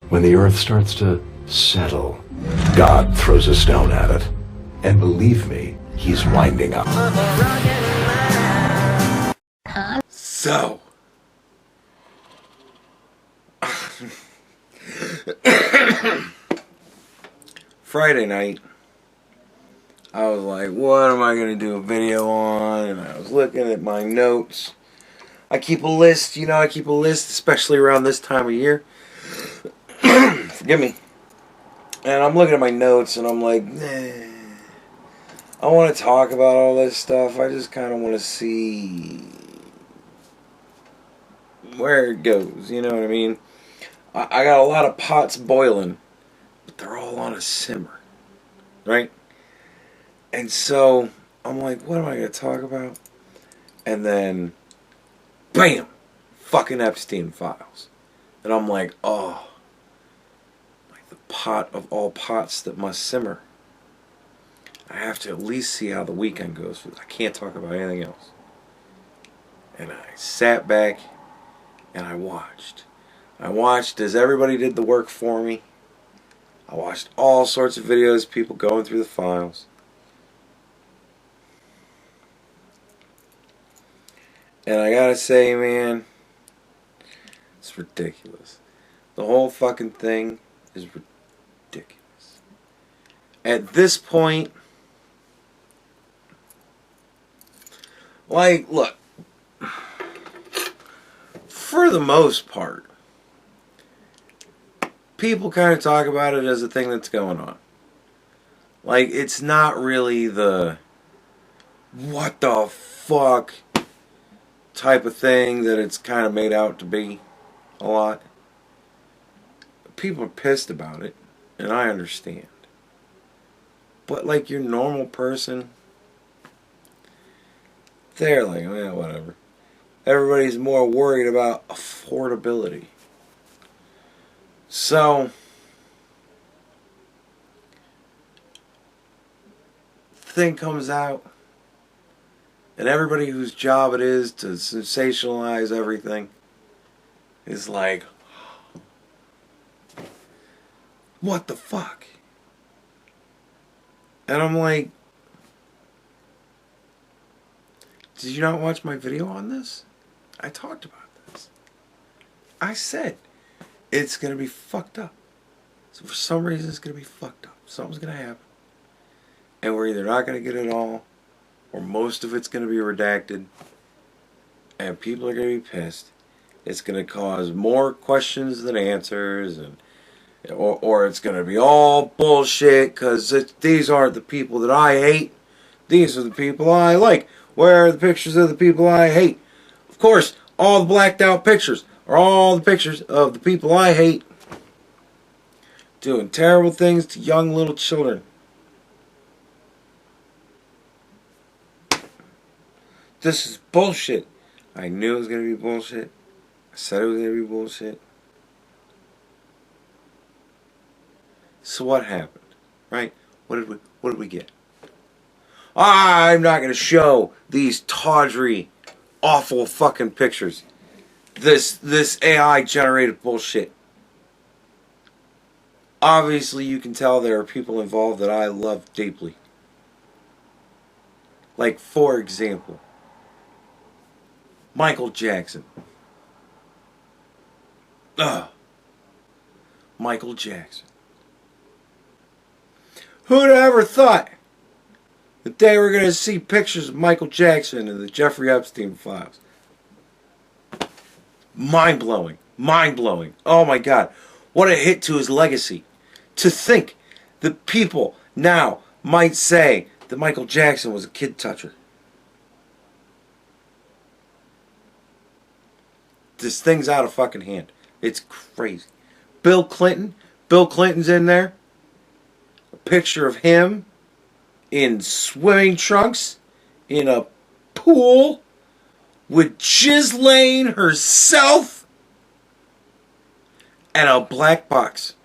When the earth starts to settle, God throws a stone at it. And believe me, he's winding up. So, Friday night, I was like, what am I going to do a video on? And I was looking at my notes. I keep a list, I keep a list, especially around this time of year. Forgive me. And I'm looking at my notes and I'm like, I want to talk about all this stuff. I just kind of want to see where it goes, you know what I mean? I got a lot of pots boiling, but they're all on a simmer, right? And so I'm like, what am I going to talk about? And then, bam, fucking Epstein files. And I'm like, oh, like the pot of all pots that must simmer. I have to at least see how the weekend goes. I can't talk about anything else. And I sat back and I watched. I watched as everybody did the work for me. I watched all sorts of videos, people going through the files. And I gotta say, man, it's ridiculous. The whole fucking thing is ridiculous. At this point, like, look, for the most part, people kind of talk about it as a thing that's going on. Like, it's not really the what the fuck type of thing that it's kind of made out to be a lot. People are pissed about it, and I understand. But like your normal person, they're like, well, whatever. Everybody's more worried about affordability. So, thing comes out, and everybody whose job it is to sensationalize everything is like, what the fuck? And I'm like, did you not watch my video on this? I talked about this. I said, it's going to be fucked up. So for some reason, it's going to be fucked up. Something's going to happen. And we're either not going to get it all, or most of it's going to be redacted, and people are going to be pissed. It's going to cause more questions than answers, and or it's going to be all bullshit, because these aren't the people that I hate. These are the people I like. Where are the pictures of the people I hate? Of course, all the blacked out pictures are all the pictures of the people I hate doing terrible things to young little children. This is bullshit. I knew it was going to be bullshit. I said it was going to be bullshit. So what happened? Right? What did we get? I'm not going to show these tawdry, awful fucking pictures. This AI generated bullshit. Obviously you can tell there are people involved that I love deeply. Like, for example, Michael Jackson. Michael Jackson. Who'd ever thought that they were going to see pictures of Michael Jackson in the Jeffrey Epstein files? Mind-blowing. Mind-blowing. Oh my God. What a hit to his legacy. To think that people now might say that Michael Jackson was a kid toucher. This thing's out of fucking hand. It's crazy. Bill Clinton. Bill Clinton's in there. A picture of him in swimming trunks in a pool with Ghislaine herself and a black box.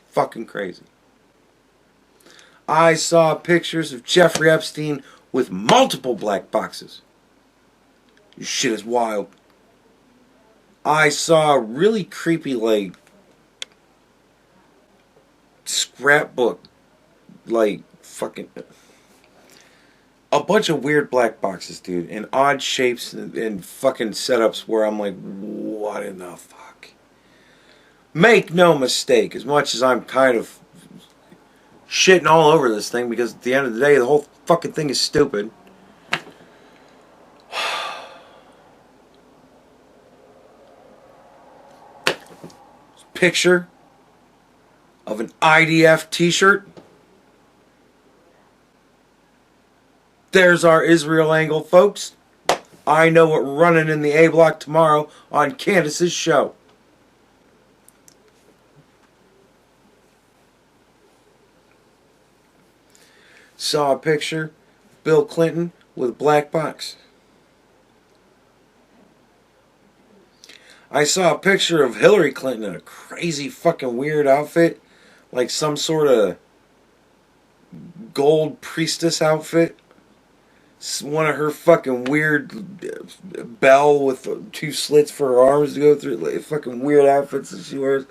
Fucking crazy. I saw pictures of Jeffrey Epstein with multiple black boxes. This shit is wild. I saw a really creepy, like, scrapbook, like, fucking, a bunch of weird black boxes, dude, and odd shapes and fucking setups where I'm like, what in the fuck? Make no mistake, as much as I'm kind of shitting all over this thing, because at the end of the day, the whole fucking thing is stupid. Picture of an IDF t-shirt. There's our Israel angle, folks. I know what running in the A block tomorrow on Candace's show. Saw a picture, Bill Clinton with a black box. I saw a picture of Hillary Clinton in a crazy fucking weird outfit, like some sort of gold priestess outfit. One of her fucking weird bell with 2 slits for her arms to go through, like fucking weird outfits that she wears.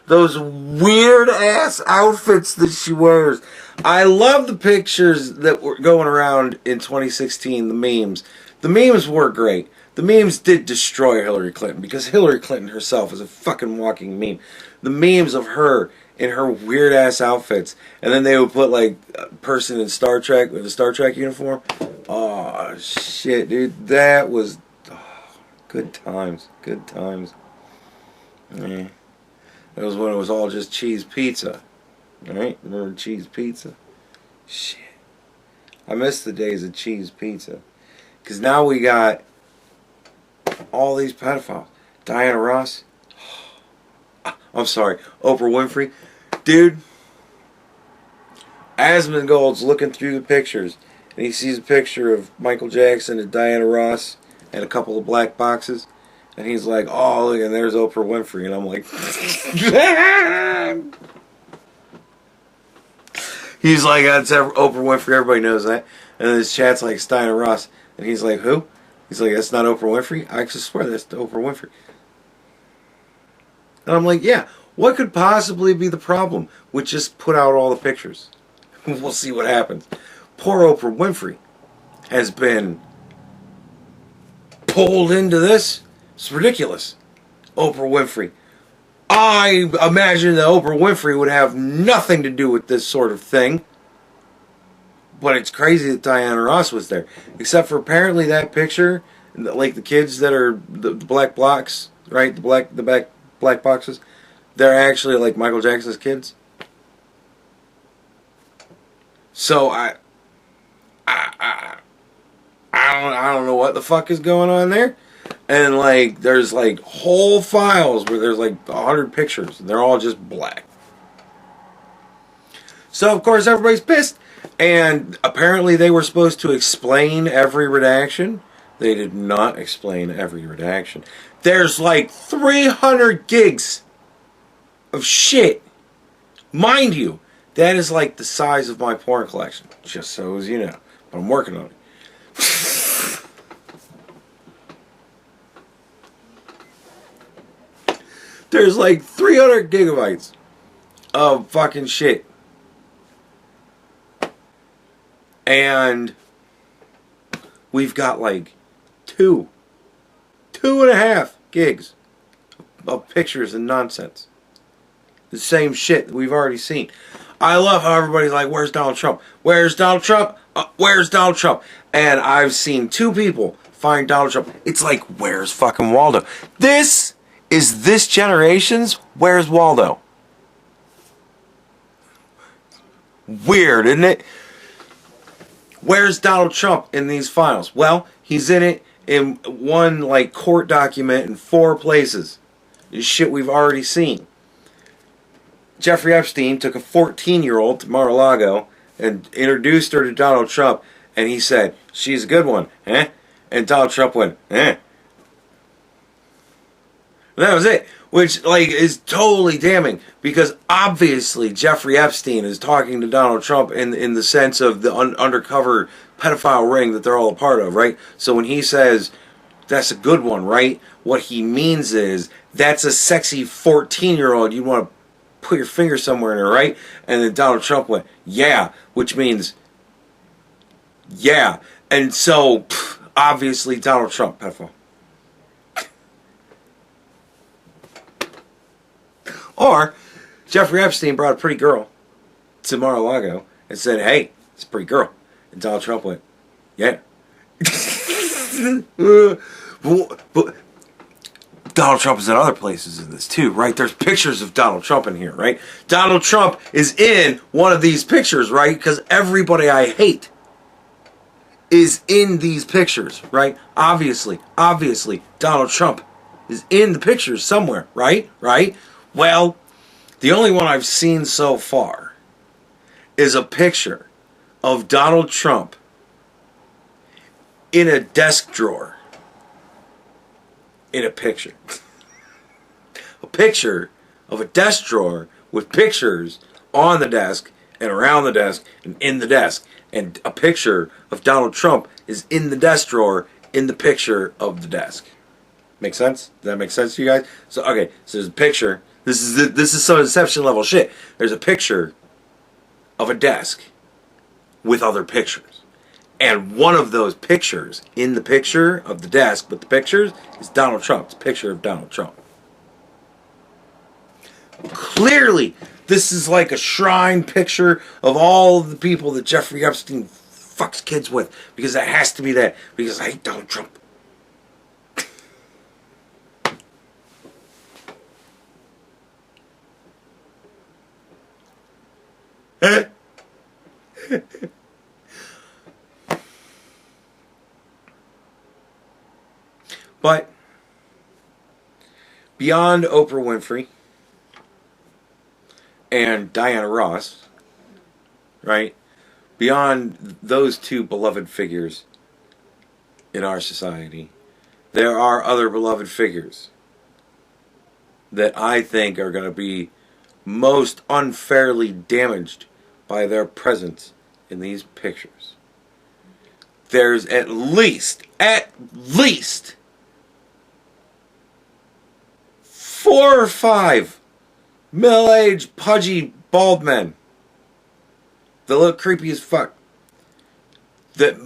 Those weird ass outfits that she wears. I love the pictures that were going around in 2016, the memes. The memes were great. The memes did destroy Hillary Clinton, because Hillary Clinton herself is a fucking walking meme. The memes of her in her weird ass outfits, and then they would put like a person in Star Trek with a Star Trek uniform. Oh shit, dude, that was good times. Good times. Yeah. That was when it was all just cheese pizza. Alright? Remember cheese pizza? Shit. I miss the days of cheese pizza. Because now we got all these pedophiles. Diana Ross. I'm sorry. Oprah Winfrey. Dude. Asmongold's looking through the pictures. And he sees a picture of Michael Jackson and Diana Ross and a couple of black boxes. And he's like, oh, look, and there's Oprah Winfrey. And I'm like, he's like, that's Oprah Winfrey. Everybody knows that. And then his chat's like, Diana Ross. And he's like, who? He's like, that's not Oprah Winfrey? I actually swear that's Oprah Winfrey. And I'm like, yeah, what could possibly be the problem with just put out all the pictures? We'll see what happens. Poor Oprah Winfrey has been pulled into this. It's ridiculous. Oprah Winfrey. I imagine that Oprah Winfrey would have nothing to do with this sort of thing. But it's crazy that Diana Ross was there. Except for apparently that picture, like the kids that are the black blocks, right? The black boxes. They're actually like Michael Jackson's kids. So I don't know what the fuck is going on there. And like there's like whole files where there's like 100 pictures and they're all just black. So of course everybody's pissed. And apparently they were supposed to explain every redaction. They did not explain every redaction. There's like 300 gigs of shit. Mind you, that is like the size of my porn collection. Just so as you know. But I'm working on it. There's like 300 gigabytes of fucking shit. And we've got like 2.5 gigs of pictures and nonsense. The same shit that we've already seen. I love how everybody's like, where's Donald Trump? Where's Donald Trump? Where's Donald Trump? And I've seen 2 people find Donald Trump. It's like, where's fucking Waldo? This is this generation's Where's Waldo? Weird, isn't it? Where's Donald Trump in these files? Well, he's in it in one like court document in 4 places. It's shit we've already seen. Jeffrey Epstein took a 14-year-old to Mar-a-Lago and introduced her to Donald Trump, and he said, she's a good one, eh? And Donald Trump went, eh? And that was it. Which, like, is totally damning, because obviously Jeffrey Epstein is talking to Donald Trump in the sense of the undercover pedophile ring that they're all a part of, right? So when he says, That's a good one, right? What he means is, that's a sexy 14-year-old. You want to put your finger somewhere in her, right? And then Donald Trump went, yeah, which means, yeah. And so, obviously, Donald Trump, pedophile. Or, Jeffrey Epstein brought a pretty girl to Mar-a-Lago and said, hey, it's a pretty girl. And Donald Trump went, yeah. But Donald Trump is in other places in this too, right? There's pictures of Donald Trump in here, right? Donald Trump is in one of these pictures, right? Because everybody I hate is in these pictures, right? Obviously, Donald Trump is in the pictures somewhere, right? Right? Well, the only one I've seen so far is a picture of Donald Trump in a desk drawer. In a picture. A picture of a desk drawer with pictures on the desk and around the desk and in the desk. And a picture of Donald Trump is in the desk drawer in the picture of the desk. Make sense? Does that make sense to you guys? So, okay, so there's a picture. This is some Inception level shit. There's a picture of a desk with other pictures. And one of those pictures, in the picture of the desk with the pictures, is Donald Trump. It's a picture of Donald Trump. Clearly, this is like a shrine picture of all of the people that Jeffrey Epstein fucks kids with. Because it has to be that. Because I hate Donald Trump. But beyond Oprah Winfrey and Diana Ross, right? Beyond those two beloved figures in our society, there are other beloved figures that I think are going to be most unfairly damaged by their presence in these pictures. There's at least 4 or 5 middle-aged, pudgy, bald men that look creepy as fuck, that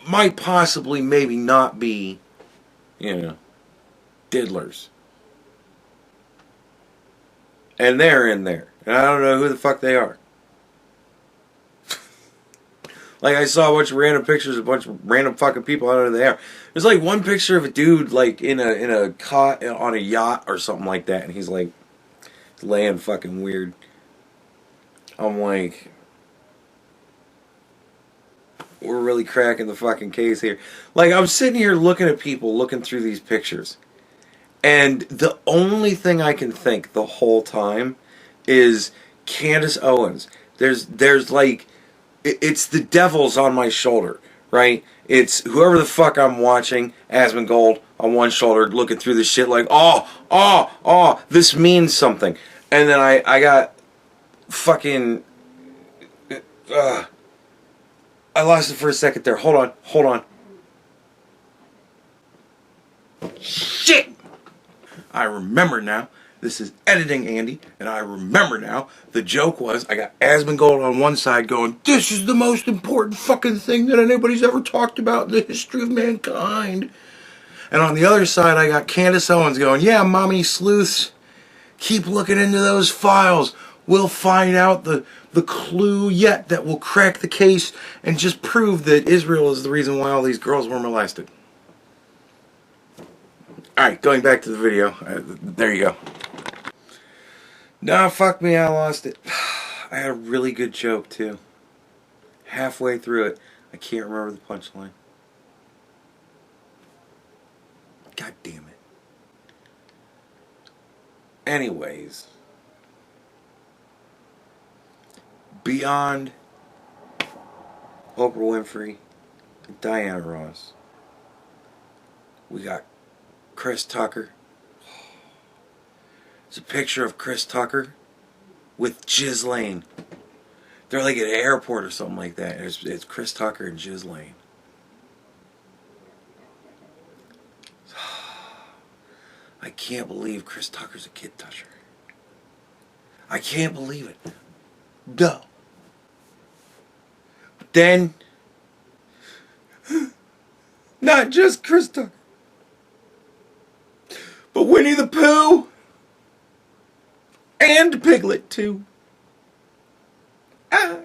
might possibly maybe not be, diddlers. And they're in there. And I don't know who the fuck they are. Like, I saw a bunch of random pictures of a bunch of random fucking people. I don't know who they are. There's like one picture of a dude like in a cot on a yacht or something like that, and he's like laying fucking weird. I'm like, we're really cracking the fucking case here. Like, I'm sitting here looking at people, looking through these pictures, and the only thing I can think the whole time is Candace Owens. There's like, it's the devil's on my shoulder, right? It's whoever the fuck I'm watching, Asmongold on one shoulder, looking through this shit like, oh, this means something. And then I got fucking, I lost it for a second there. Hold on. Shit! I remember now. This is Editing Andy, and I remember now. The joke was, I got Asmongold on one side going, this is the most important fucking thing that anybody's ever talked about in the history of mankind. And on the other side, I got Candace Owens going, yeah, mommy sleuths, keep looking into those files. We'll find out the clue yet that will crack the case and just prove that Israel is the reason why all these girls were molested. Alright, going back to the video. There you go. Nah, fuck me, I lost it. I had a really good joke, too. Halfway through it, I can't remember the punchline. God damn it. Anyways. Beyond Oprah Winfrey and Diana Ross, we got Chris Tucker. It's a picture of Chris Tucker with Ghislaine. They're like at an airport or something like that. It's Chris Tucker and Ghislaine. I can't believe Chris Tucker's a kid toucher. I can't believe it. No. But then, not just Chris Tucker, but Winnie the Pooh and Piglet too. Ah.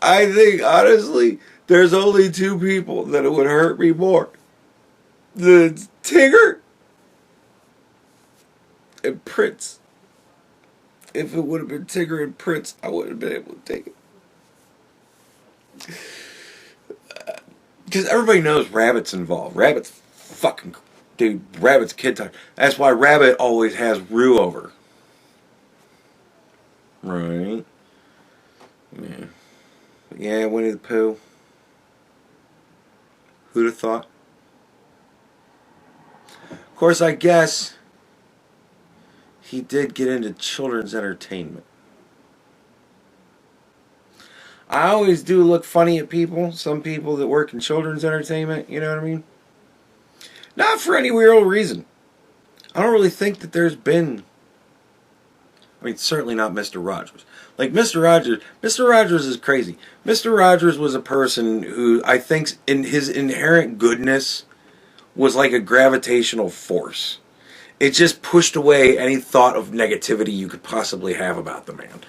I think, honestly, there's only two people that it would hurt me more. The Tigger and Prince. If it would have been Tigger and Prince, I wouldn't have been able to take it. Because everybody knows Rabbit's involved. Rabbit's fucking... Dude, Rabbit's kid touch. That's why Rabbit always has Rue over. Right? Yeah. Yeah, Winnie the Pooh. Who'd have thought? Of course, I guess he did get into children's entertainment. I always do look funny at people, some people that work in children's entertainment, you know what I mean? Not for any real reason. I don't really think that there's been... I mean, certainly not Mr. Rogers. Like, Mr. Rogers is crazy. Mr. Rogers was a person who, I think, in his inherent goodness, was like a gravitational force. It just pushed away any thought of negativity you could possibly have about the man.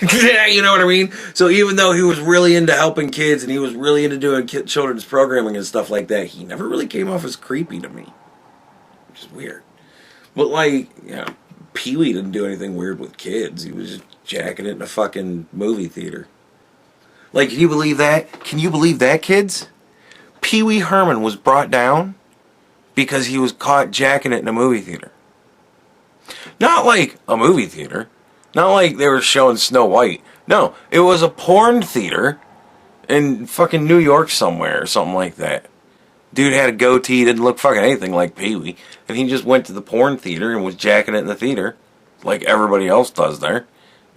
You know what I mean? So even though he was really into helping kids and he was really into doing children's programming and stuff like that, he never really came off as creepy to me. Which is weird. But like, you know, Pee-wee didn't do anything weird with kids. He was just jacking it in a fucking movie theater. Like, can you believe that? Can you believe that, kids? Pee-wee Herman was brought down because he was caught jacking it in a movie theater. Not like a movie theater. Not like they were showing Snow White. No, it was a porn theater in fucking New York somewhere or something like that. Dude had a goatee, didn't look fucking anything like Pee-wee. And he just went to the porn theater and was jacking it in the theater. Like everybody else does there.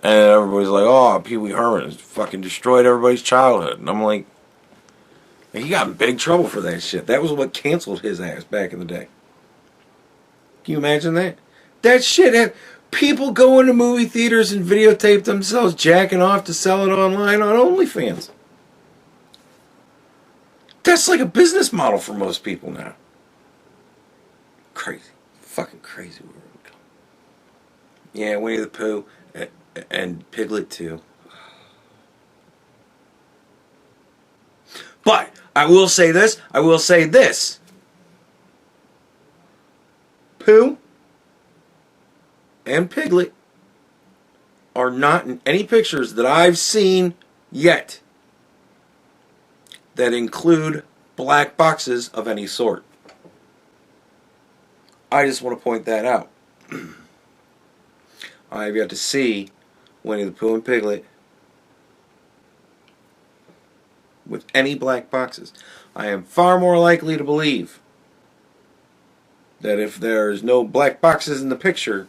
And everybody's like, oh, Pee-wee Herman has fucking destroyed everybody's childhood. And I'm like, he got in big trouble for that shit. That was what canceled his ass back in the day. Can you imagine that? That shit... People go into movie theaters and videotape themselves jacking off to sell it online on OnlyFans. That's like a business model for most people now. Crazy. Fucking crazy world. Yeah, Winnie the Pooh and Piglet too. But I will say this. Pooh and Piglet are not in any pictures that I've seen yet that include black boxes of any sort. I just want to point that out. I have yet to see Winnie the Pooh and Piglet with any black boxes. I am far more likely to believe that if there's no black boxes in the picture,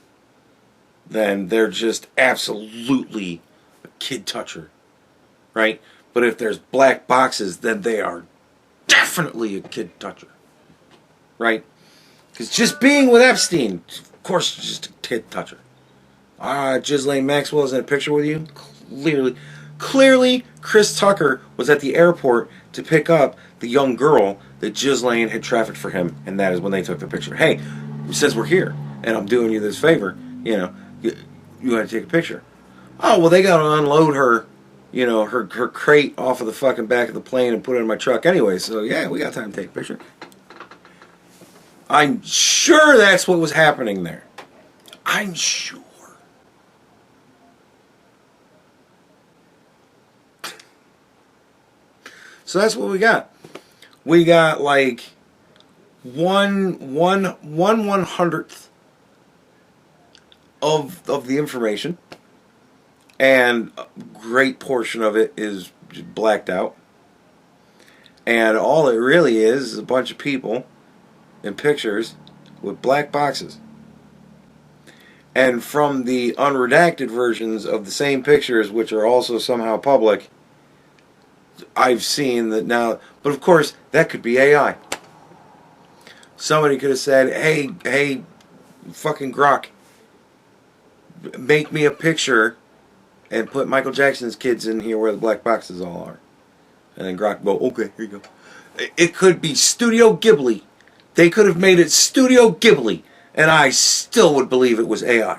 then they're just absolutely a kid toucher, right? But if there's black boxes, then they are definitely a kid toucher, right? Because just being with Epstein, of course, just a kid toucher. Ghislaine Maxwell's in a picture with you? Clearly, Chris Tucker was at the airport to pick up the young girl that Ghislaine had trafficked for him, and that is when they took the picture. Hey, since we're here, and I'm doing you this favor, you know, you want to take a picture. Oh, well, they got to unload her, you know, her crate off of the fucking back of the plane and put it in my truck anyway, so yeah, we got time to take a picture. I'm sure that's what was happening there. I'm sure. So that's what we got. We got like one hundredth of the information, and a great portion of it is just blacked out. And all it really is a bunch of people in pictures with black boxes. And from the unredacted versions of the same pictures, which are also somehow public, I've seen that now, but of course that could be AI. Somebody could have said, hey, fucking Grok, make me a picture and put Michael Jackson's kids in here where the black boxes all are. And then Grok go, okay, here you go. It could be Studio Ghibli. They could have made it Studio Ghibli, and I still would believe it was AI.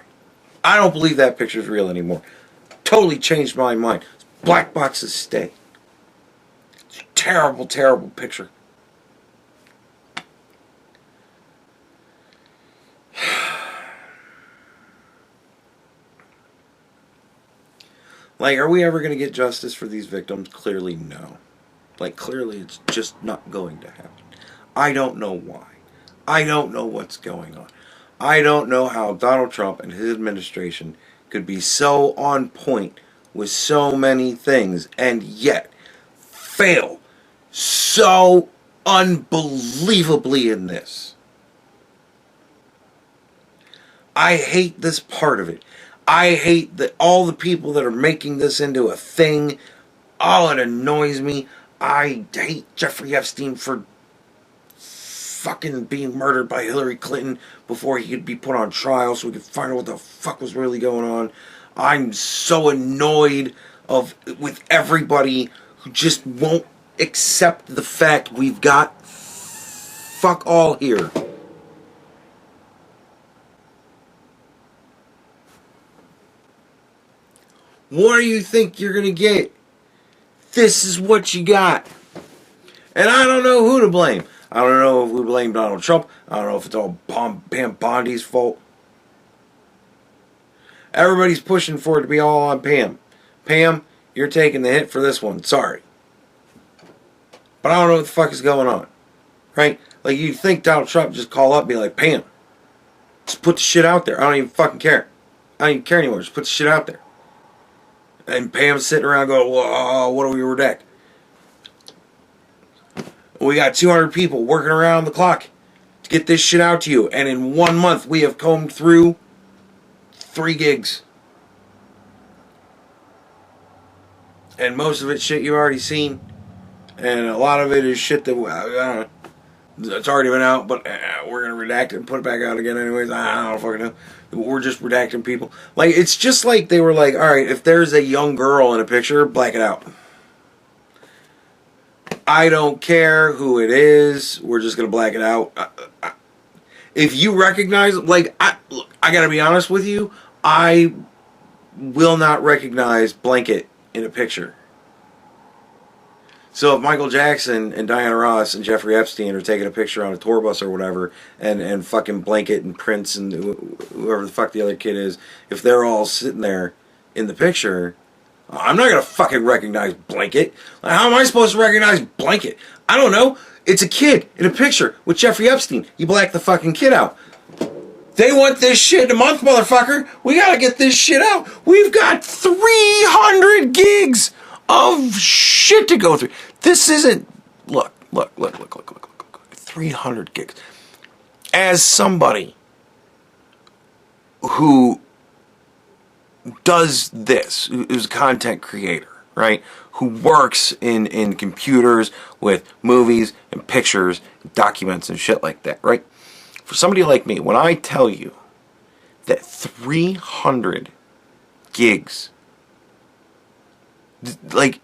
I don't believe that picture's real anymore. Totally changed my mind. Black boxes stay. It's a terrible, terrible picture. Like, are we ever going to get justice for these victims? Clearly, no. Like, clearly, it's just not going to happen. I don't know why. I don't know what's going on. I don't know how Donald Trump and his administration could be so on point with so many things and yet fail so unbelievably in this. I hate this part of it. I hate that all the people that are making this into a thing. Oh, it annoys me. I hate Jeffrey Epstein for fucking being murdered by Hillary Clinton before he could be put on trial so we could find out what the fuck was really going on. I'm so annoyed with everybody who just won't accept the fact we've got fuck all here. What do you think you're going to get? This is what you got. And I don't know who to blame. I don't know if we blame Donald Trump. I don't know if it's all Pam Bondi's fault. Everybody's pushing for it to be all on Pam. Pam, you're taking the hit for this one. Sorry. But I don't know what the fuck is going on. Right? Like, you'd think Donald Trump just call up and be like, Pam, just put the shit out there. I don't even fucking care. I don't even care anymore. Just put the shit out there. And Pam's sitting around going, whoa, what do we redact? We got 200 people working around the clock to get this shit out to you. And in 1 month, we have combed through 3 gigs. And most of it's shit you've already seen. And a lot of it is shit that, I don't know, it's already been out, but we're going to redact it and put it back out again anyways. I don't fucking know. We're just redacting people. Like, it's just like they were like, alright, if there's a young girl in a picture, black it out. I don't care who it is. We're just going to black it out. If you recognize, like, look, I got to be honest with you, I will not recognize blanket in a picture. So if Michael Jackson and Diana Ross and Jeffrey Epstein are taking a picture on a tour bus or whatever, and fucking Blanket and Prince and whoever the fuck the other kid is, if they're all sitting there in the picture, I'm not going to fucking recognize Blanket. How am I supposed to recognize Blanket? I don't know. It's a kid in a picture with Jeffrey Epstein. You black the fucking kid out. They want this shit in a month, motherfucker. We got to get this shit out. We've got 300 gigs of shit to go through. This isn't, look, 300 gigs. As somebody who does this, who's a content creator, right, who works in computers with movies and pictures, and documents and shit like that, right, for somebody like me, when I tell you that 300 gigs, like,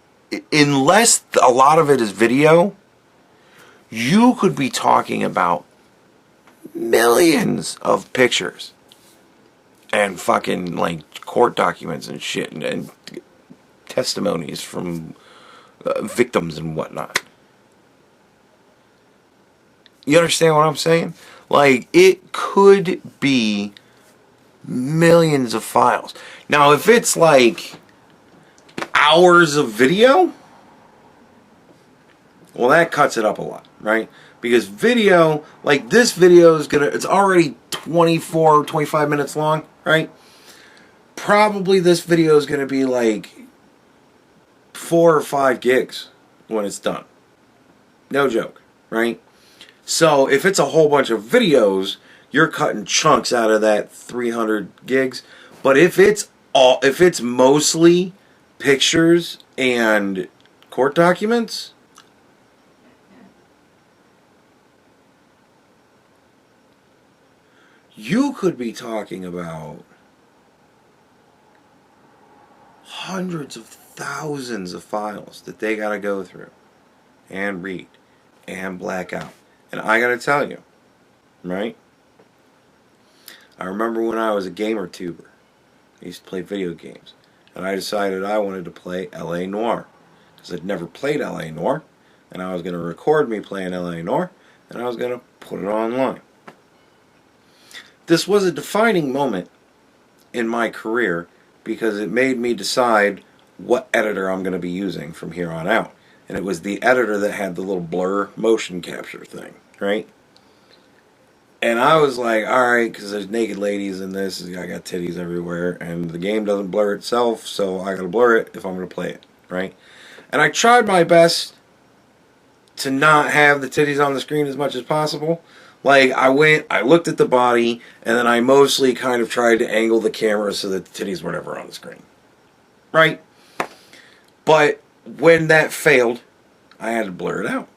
unless a lot of it is video, you could be talking about millions of pictures and fucking, like, court documents and shit and testimonies from victims and whatnot. You understand what I'm saying? Like, it could be millions of files. Now, if it's like hours of video, well, that cuts it up a lot, right? Because video, like this video is it's already 24, 25 minutes long, right? Probably this video is gonna be like 4 or 5 gigs when it's done. No joke, right? So if it's a whole bunch of videos, you're cutting chunks out of that 300 gigs. But if it's mostly pictures and Court documents? You could be talking about hundreds of thousands of files that they gotta go through and read and black out. And I gotta tell you, right? I remember when I was a gamer tuber, I used to play video games, and I decided I wanted to play L.A. Noire, because I'd never played L.A. Noire, and I was going to record me playing L.A. Noire, and I was going to put it online. This was a defining moment in my career, because it made me decide what editor I'm going to be using from here on out. And it was the editor that had the little blur motion capture thing, right? And I was like, alright, because there's naked ladies in this, I got titties everywhere, and the game doesn't blur itself, so I gotta blur it if I'm gonna play it, right? And I tried my best to not have the titties on the screen as much as possible. Like, I looked at the body, and then I mostly kind of tried to angle the camera so that the titties were never on the screen. Right? But when that failed, I had to blur it out.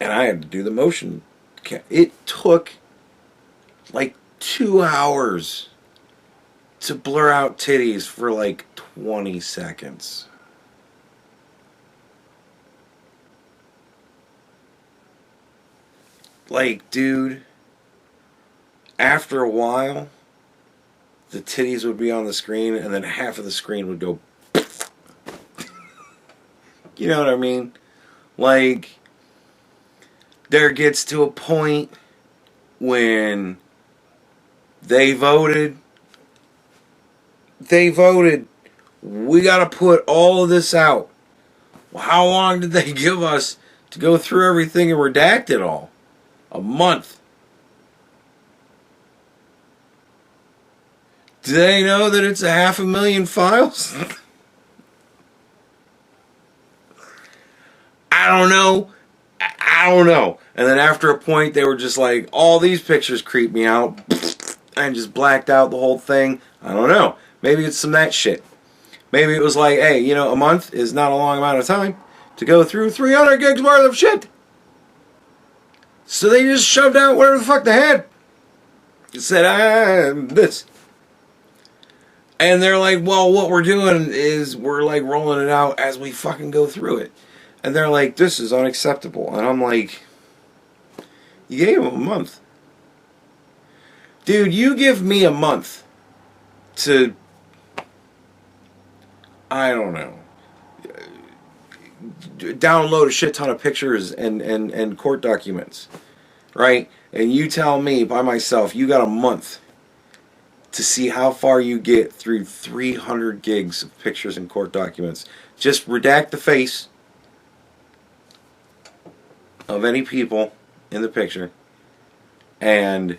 And I had to do the motion. It took like 2 hours to blur out titties for like 20 seconds. Like, dude, after a while, the titties would be on the screen, and then half of the screen would go. You know what I mean? Like, there gets to a point when they voted, we gotta put all of this out. Well, how long did they give us to go through everything and redact it all? A month. Do they know that it's 500,000 files? I don't know. I don't know. And then after a point, they were just like, all these pictures creep me out. And just blacked out the whole thing. I don't know. Maybe it's some of that shit. Maybe it was like, hey, you know, a month is not a long amount of time to go through 300 gigs worth of shit. So they just shoved out whatever the fuck they had. It said, this. And they're like, well, what we're doing is we're like rolling it out as we fucking go through it. And they're like, this is unacceptable. And I'm like, you gave them a month. Dude, you give me a month to, I don't know, download a shit ton of pictures and court documents, right? And you tell me by myself, you got a month to see how far you get through 300 gigs of pictures and court documents. Just redact the face of any people in the picture and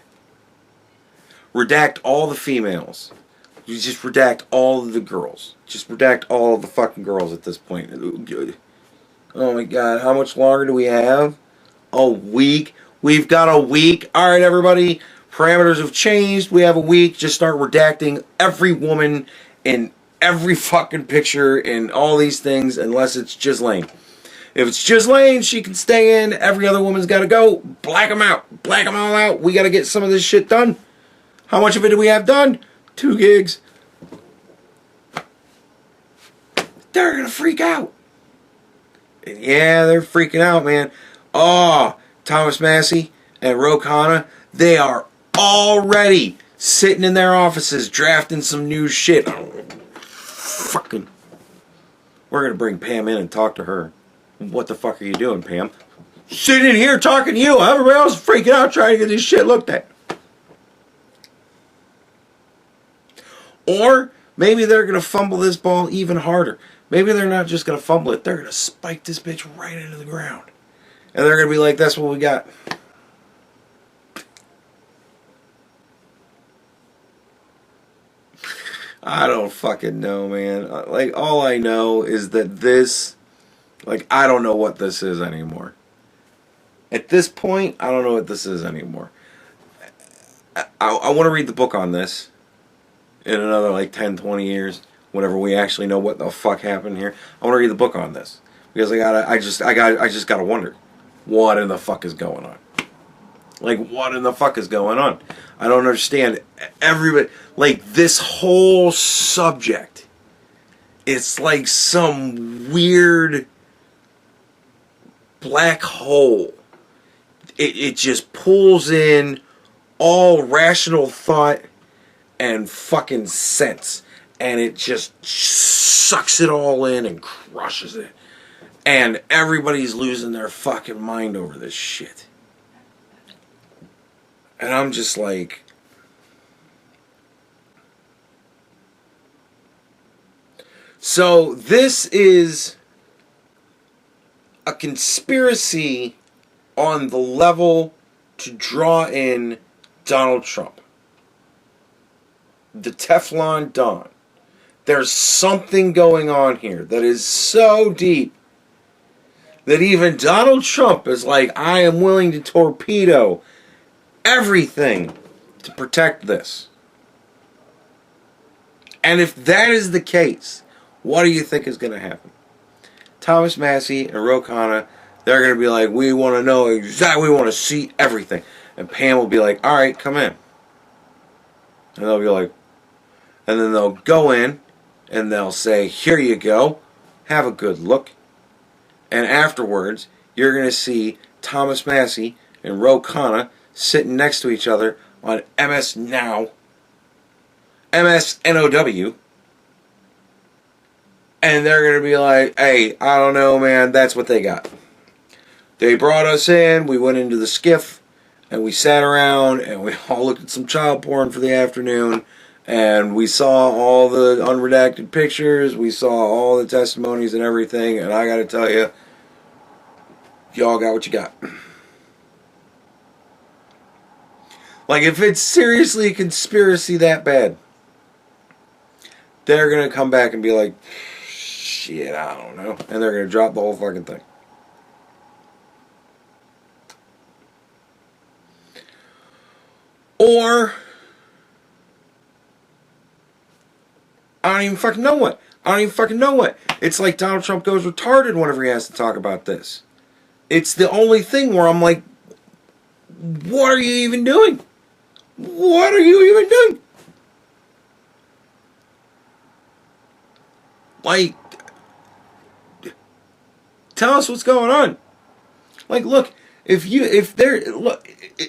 redact all the females. You just redact all of the girls. Just redact all of the fucking girls at this point. Oh my god, how much longer do we have? A week? We've got a week. Alright, everybody. Parameters have changed. We have a week. Just start redacting every woman in every fucking picture and all these things unless it's Ghislaine. If it's Ghislaine, she can stay in. Every other woman's got to go. Black them out. Black them all out. We got to get some of this shit done. How much of it do we have done? 2 gigs. They're going to freak out. And yeah, they're freaking out, man. Oh, Thomas Massey and Ro Khanna, they are already sitting in their offices drafting some new shit. Fucking. We're going to bring Pam in and talk to her. What the fuck are you doing, Pam? Sitting in here talking to you. Everybody else is freaking out trying to get this shit looked at. Or maybe they're going to fumble this ball even harder. Maybe they're not just going to fumble it. They're going to spike this bitch right into the ground. And they're going to be like, that's what we got. I don't fucking know, man. Like, all I know is that this... Like, I don't know what this is anymore. At this point, I don't know what this is anymore. I want to read the book on this in another, like, 10, 20 years. Whenever we actually know what the fuck happened here. I want to read the book on this. because I just gotta wonder, what in the fuck is going on? Like, what in the fuck is going on? I don't understand. Everybody, like, this whole subject, it's like some weird black hole. It just pulls in all rational thought and fucking sense, and it just sucks it all in and crushes it. And everybody's losing their fucking mind over this shit. And I'm just like, so this is a conspiracy on the level to draw in Donald Trump. The Teflon Don. There's something going on here that is so deep that even Donald Trump is like, I am willing to torpedo everything to protect this. And if that is the case, what do you think is going to happen? Thomas Massey and Ro Khanna, they're going to be like, we want to know exactly, we want to see everything. And Pam will be like, all right, come in. And they'll be like, and then they'll go in and they'll say, here you go, have a good look. And afterwards, you're going to see Thomas Massey and Ro Khanna sitting next to each other on MS Now, MSNOW, and they're going to be like, hey, I don't know, man, that's what they got. They brought us in, we went into the skiff, and we sat around, and we all looked at some child porn for the afternoon, and we saw all the unredacted pictures, we saw all the testimonies and everything, and I got to tell you, y'all got what you got. Like, if it's seriously a conspiracy that bad, they're going to come back and be like, shit, I don't know. And they're going to drop the whole fucking thing. Or, I don't even fucking know what. It's like Donald Trump goes retarded whenever he has to talk about this. It's the only thing where I'm like, what are you even doing? What are you even doing? Like, tell us what's going on. Like, look, if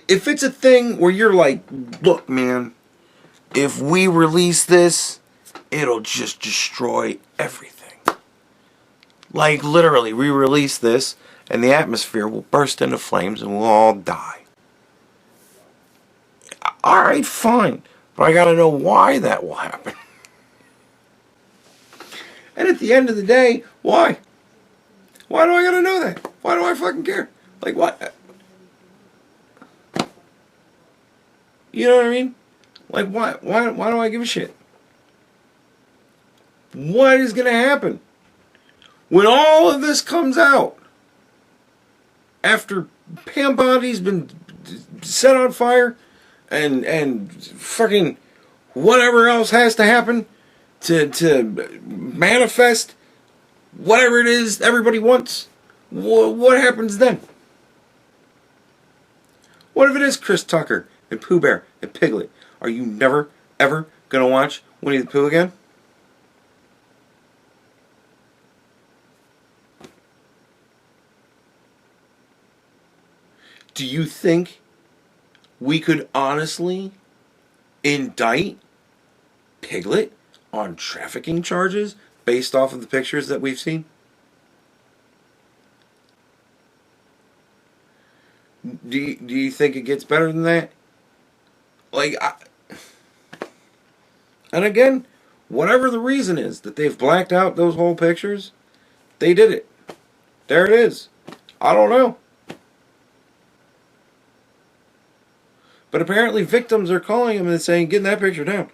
it's a thing where you're like, look, man, if we release this, it'll just destroy everything. Like, literally, we release this, and the atmosphere will burst into flames, and we'll all die. Alright, fine. But I gotta know why that will happen. And at the end of the day, why? Why do I gotta know that? Why do I fucking care? Like, what? You know what I mean? Like, why do I give a shit? What is gonna happen? When all of this comes out, after Pam Bondi's been set on fire, and fucking whatever else has to happen to manifest whatever it is everybody wants, what happens then? What if it is Chris Tucker and Pooh Bear and Piglet? Are you never, ever going to watch Winnie the Pooh again? Do you think we could honestly indict Piglet on trafficking charges based off of the pictures that we've seen? Do you think it gets better than that? Like, and again, whatever the reason is that they've blacked out those whole pictures, they did it. There it is. I don't know. But apparently victims are calling him and saying, get that picture down.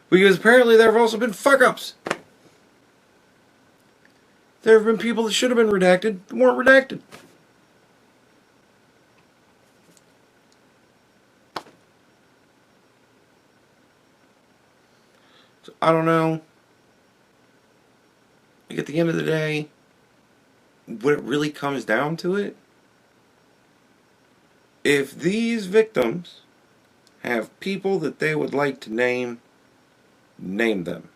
Because apparently there have also been fuck-ups. There have been people that should have been redacted that weren't redacted. So, I don't know. Like, at the end of the day, when it really comes down to it, if these victims have people that they would like to name them.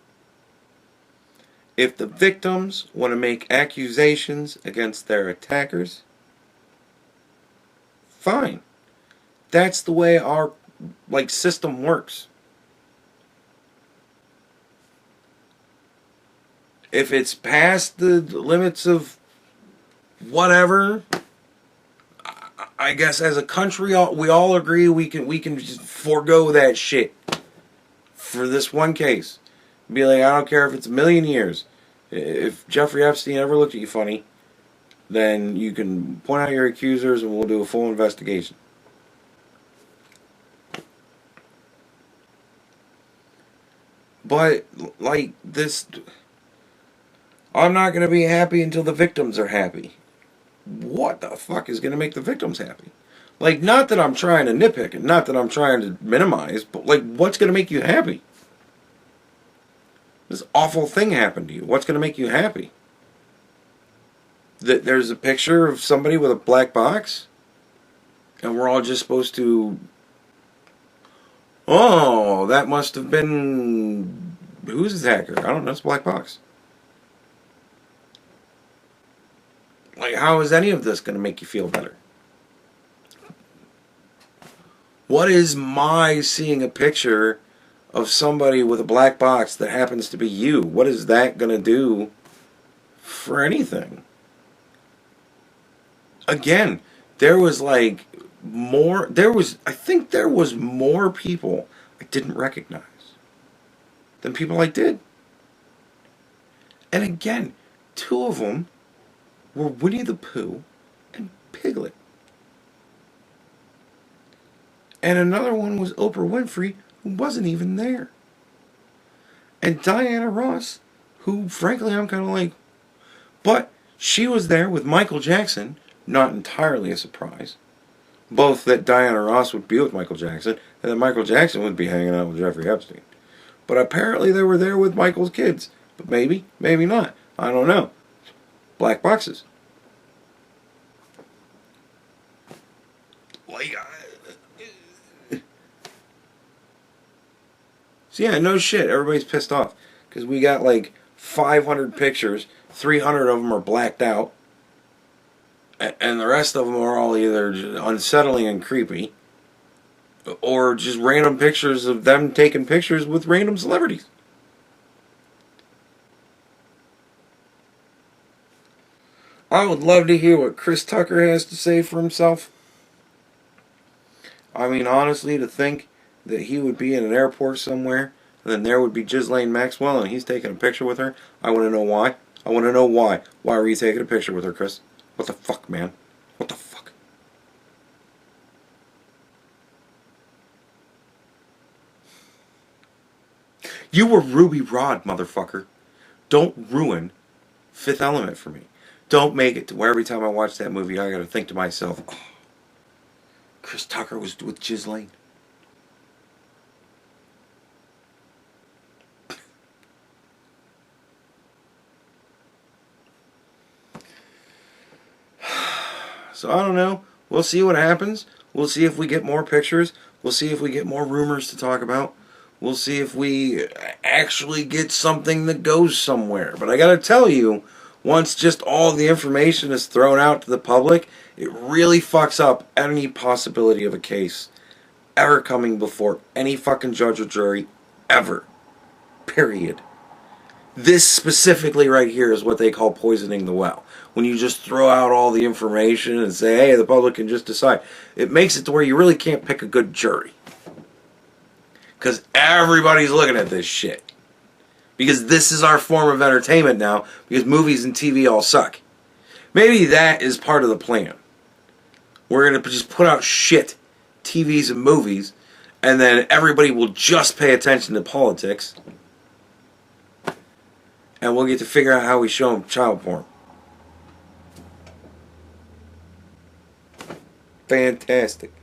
If the victims want to make accusations against their attackers, fine. That's the way our system works. If it's past the limits of whatever, I guess as a country we all agree we can just forego that shit for this one case. Be like, I don't care if it's a million years. If Jeffrey Epstein ever looked at you funny, then you can point out your accusers and we'll do a full investigation. But, like, this, I'm not going to be happy until the victims are happy. What the fuck is going to make the victims happy? Like, not that I'm trying to nitpick and not that I'm trying to minimize, but, like, what's going to make you happy? This awful thing happened to you. What's going to make you happy? That there's a picture of somebody with a black box? And we're all just supposed to... Oh, that must have been... Who's the hacker? I don't know. It's a black box. Like, how is any of this going to make you feel better? What is my seeing a picture of somebody with a black box that happens to be you? What is that going to do for anything? Again, there was I think there was more people I didn't recognize than people I did. And again, two of them were Winnie the Pooh and Piglet. And another one was Oprah Winfrey, who wasn't even there. And Diana Ross, who frankly I'm kind of like, but she was there with Michael Jackson, not entirely a surprise. Both that Diana Ross would be with Michael Jackson, and that Michael Jackson would be hanging out with Jeffrey Epstein. But apparently they were there with Michael's kids. But maybe, maybe not. I don't know. Black boxes. Like, so yeah, no shit. Everybody's pissed off because we got like 500 pictures. 300 of them are blacked out, and the rest of them are all either unsettling and creepy, or just random pictures of them taking pictures with random celebrities. I would love to hear what Chris Tucker has to say for himself. I mean, honestly, to think that he would be in an airport somewhere, and then there would be Ghislaine Maxwell, and he's taking a picture with her. I want to know why. I want to know why. Why were you taking a picture with her, Chris? What the fuck, man? What the fuck? You were Ruby Rod, motherfucker. Don't ruin Fifth Element for me. Don't make it to where every time I watch that movie, I gotta think to myself, oh, Chris Tucker was with Ghislaine. So I don't know. We'll see what happens. We'll see if we get more pictures. We'll see if we get more rumors to talk about. We'll see if we actually get something that goes somewhere. But I gotta tell you, once just all the information is thrown out to the public, it really fucks up any possibility of a case ever coming before any fucking judge or jury ever. Period. This specifically right here is what they call poisoning the well. When you just throw out all the information and say, hey, the public can just decide. It makes it to where you really can't pick a good jury. Because everybody's looking at this shit. Because this is our form of entertainment now. Because movies and TV all suck. Maybe that is part of the plan. We're going to just put out shit, TVs and movies, and then everybody will just pay attention to politics. And we'll get to figure out how we show them child porn. Fantastic.